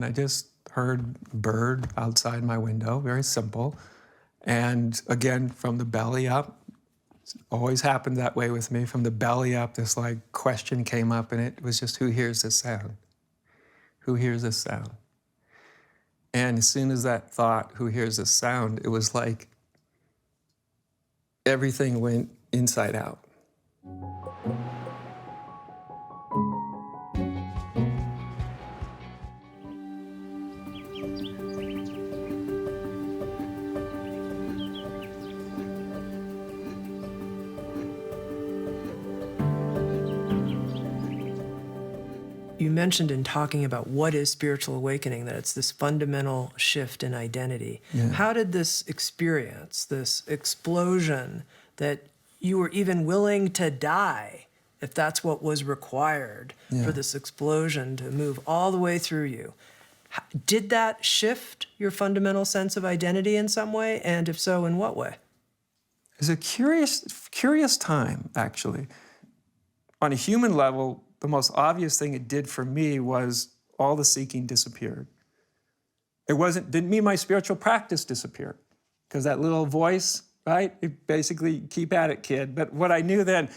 I just heard bird outside my window, very simple. And again, from the belly up, always happened that way with me. From the belly up, this like question came up, and it was just, who hears this sound? Who hears this sound? And as soon as that thought, who hears this sound, it was like everything went inside out. You mentioned in talking about what is spiritual awakening, that it's this fundamental shift in identity. Yeah. How did this experience, this explosion, that you were even willing to die, if that's what was required for this explosion to move all the way through you, did that shift your fundamental sense of identity in some way? And if so, in what way? It's a curious time, actually. On a human level, the most obvious thing it did for me was all the seeking disappeared. Didn't mean my spiritual practice disappeared, because that little voice, right? It basically, keep at it, kid. But what I knew then,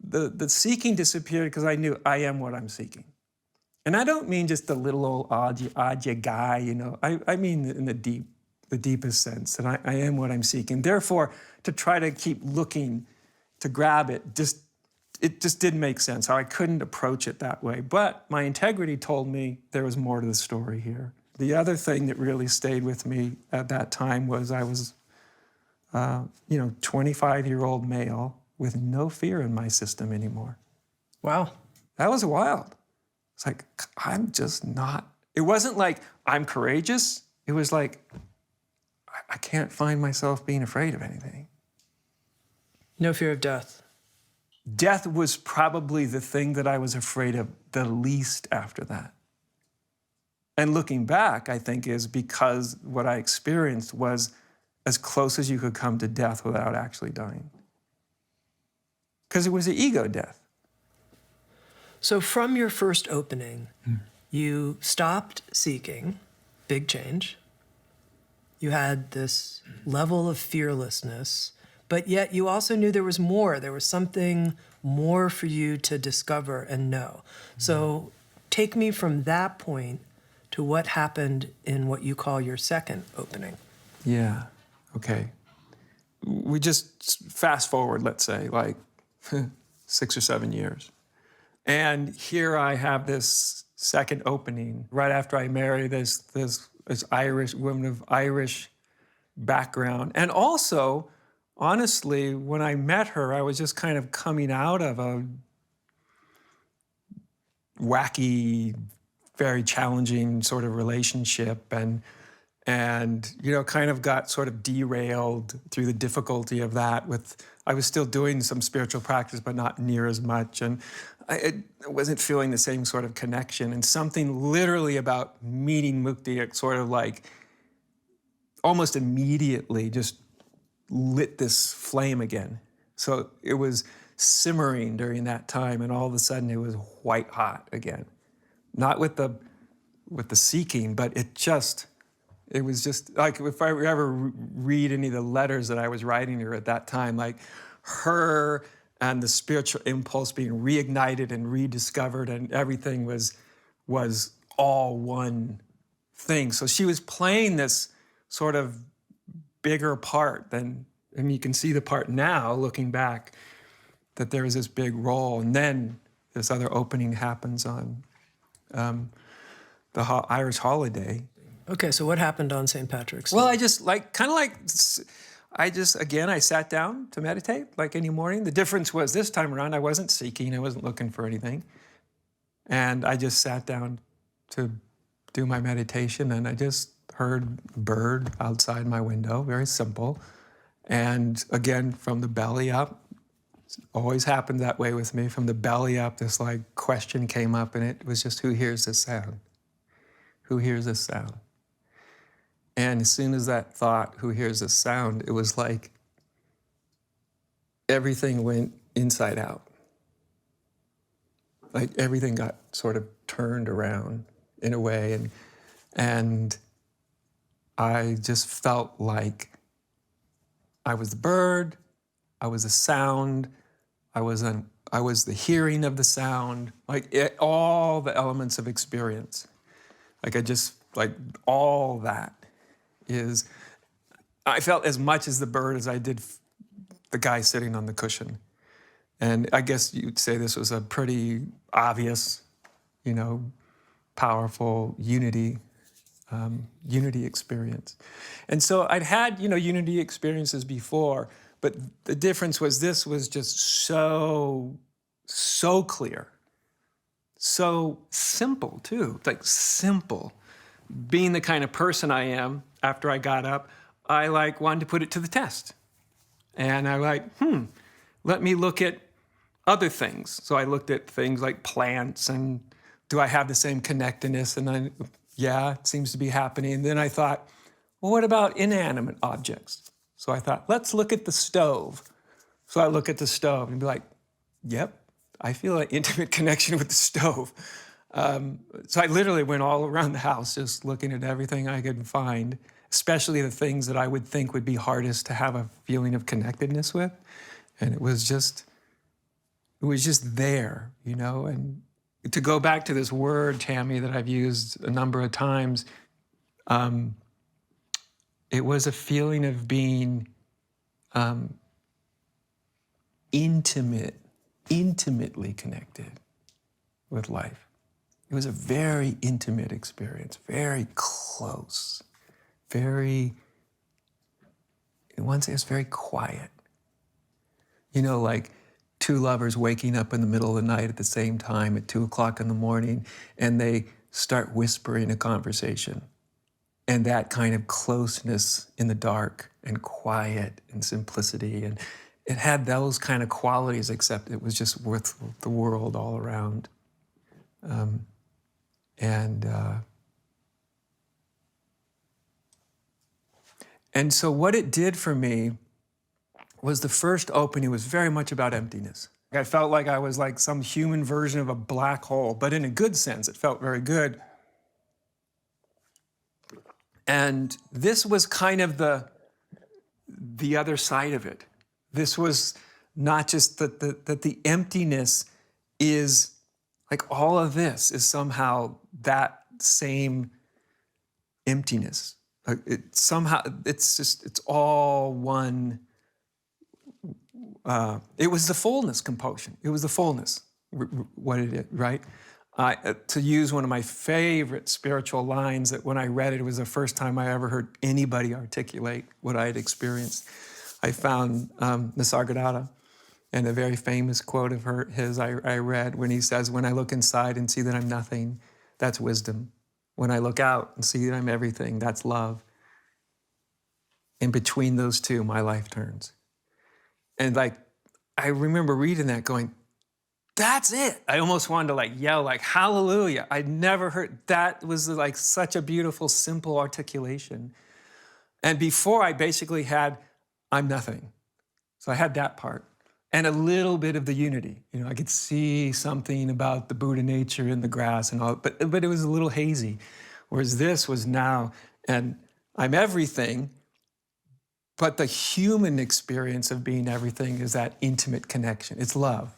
the seeking disappeared because I knew I am what I'm seeking. And I don't mean just the little old Adya guy, you know. I mean in the deepest sense, that I am what I'm seeking. Therefore, to try to keep looking to grab it, it just didn't make sense, how I couldn't approach it that way. But my integrity told me there was more to the story here. The other thing that really stayed with me at that time was I was, 25-year-old male with no fear in my system anymore. Wow. That was wild. It's like, I'm just not. It wasn't like I'm courageous. It was like, I can't find myself being afraid of anything. No fear of death. Death was probably the thing that I was afraid of the least after that. And looking back, I think, is because what I experienced was as close as you could come to death without actually dying. Because it was an ego death. So from your first opening, you stopped seeking, big change. You had this level of fearlessness, but yet you also knew there was more. There was something more for you to discover and know. So take me from that point to what happened in what you call your second opening. Yeah, okay. We just fast forward, let's say, like 6 or 7 years. And here I have this second opening right after I marry this Irish woman of Irish background. And also, honestly, when I met her, I was just kind of coming out of a wacky, very challenging sort of relationship, and kind of got sort of derailed through the difficulty of that. I was still doing some spiritual practice, but not near as much, and I wasn't feeling the same sort of connection. And something literally about meeting Mukti, sort of like almost immediately just lit this flame again. So it was simmering during that time, and all of a sudden it was white hot again. Not with the seeking, but it was just like, if I ever read any of the letters that I was writing her at that time, like her and the spiritual impulse being reignited and rediscovered, and everything was all one thing. So she was playing this sort of bigger part than, and you can see the part now, looking back, that there was this big role. And then this other opening happens on the Irish holiday. Okay, so what happened on St. Patrick's Day? Well, I sat down to meditate like any morning. The difference was this time around, I wasn't seeking, I wasn't looking for anything. And I just sat down to do my meditation, and I just heard a bird outside my window, very simple. And again, from the belly up, always happened that way with me. From the belly up, this like question came up, and it was just, who hears this sound? Who hears this sound? And as soon as that thought, who hears this sound, it was like everything went inside out. Like everything got sort of turned around in a way. And I just felt like I was the bird, I was the sound, I was the hearing of the sound, all the elements of experience. All that is, I felt as much as the bird as I did the guy sitting on the cushion. And I guess you'd say this was a pretty obvious, powerful unity experience. And so I'd had, unity experiences before, but the difference was this was just so clear, so simple too, like simple. Being the kind of person I am, after I got up, I wanted to put it to the test. And I let me look at other things. So I looked at things like plants and do I have the same connectedness? And yeah, it seems to be happening. And then I thought, well, what about inanimate objects? So I thought, let's look at the stove. So I look at the stove and be like, yep, I feel an intimate connection with the stove. So I literally went all around the house just looking at everything I could find, especially the things that I would think would be hardest to have a feeling of connectedness with. And it was just there, and to go back to this word, Tammy, that I've used a number of times, it was a feeling of being intimately connected with life. It was a very intimate experience, very close, in one sense, it was very quiet. Like two lovers waking up in the middle of the night at the same time at 2:00 in the morning, and they start whispering a conversation. And that kind of closeness in the dark and quiet and simplicity. And it had those kind of qualities, except it was just worth the world all around. And so what it did for me was the first opening was very much about emptiness. I felt like I was like some human version of a black hole, but in a good sense, it felt very good. And this was kind of the other side of it. This was not just that the emptiness is like all of this is somehow that same emptiness. It's all one. It was the fullness compulsion. It was the fullness, what it is, right? To use one of my favorite spiritual lines that when I read it, it was the first time I ever heard anybody articulate what I had experienced. I found Nisargadatta, and a very famous quote of his I read when he says, "When I look inside and see that I'm nothing, that's wisdom. When I look out and see that I'm everything, that's love. In between those two, my life turns." And I remember reading that going, that's it. I almost wanted to yell hallelujah. I'd never heard, that was such a beautiful, simple articulation. And before I basically had, I'm nothing. So I had that part and a little bit of the unity. I could see something about the Buddha nature in the grass and all, but it was a little hazy. Whereas this was now, and I'm everything, but the human experience of being everything is that intimate connection. It's love.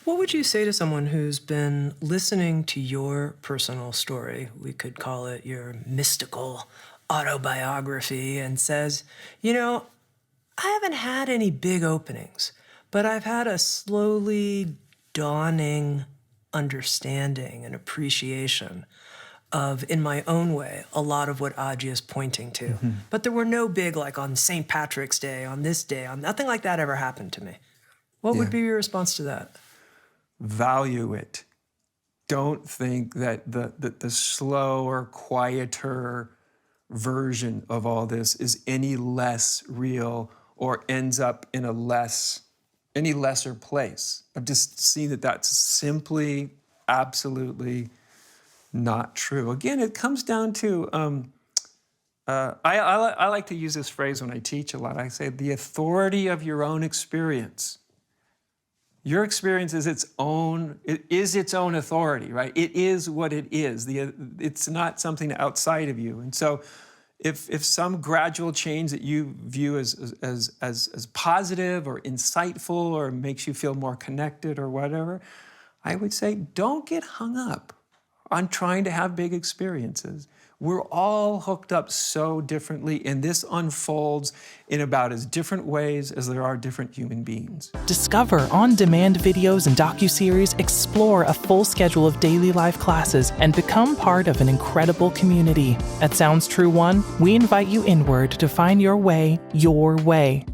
What would you say to someone who's been listening to your personal story? We could call it your mystical autobiography, and says, I haven't had any big openings, but I've had a slowly dawning understanding and appreciation of, in my own way, a lot of what Adya is pointing to. Mm-hmm. But there were no big, on St. Patrick's Day, on this day, nothing like that ever happened to me. What would be your response to that? Value it. Don't think that the slower, quieter version of all this is any less real or ends up in any lesser place. I've just seen that that's simply, absolutely not true. Again, it comes down to, I like to use this phrase when I teach a lot. I say, the authority of your own experience Your experience is its own authority, right? It is what it is. It's not something outside of you. And so if some gradual change that you view as positive or insightful or makes you feel more connected or whatever, I would say don't get hung up on trying to have big experiences. We're all hooked up so differently, and this unfolds in about as different ways as there are different human beings. Discover on-demand videos and docuseries, explore a full schedule of daily life classes, and become part of an incredible community. At Sounds True One, we invite you inward to find your way your way.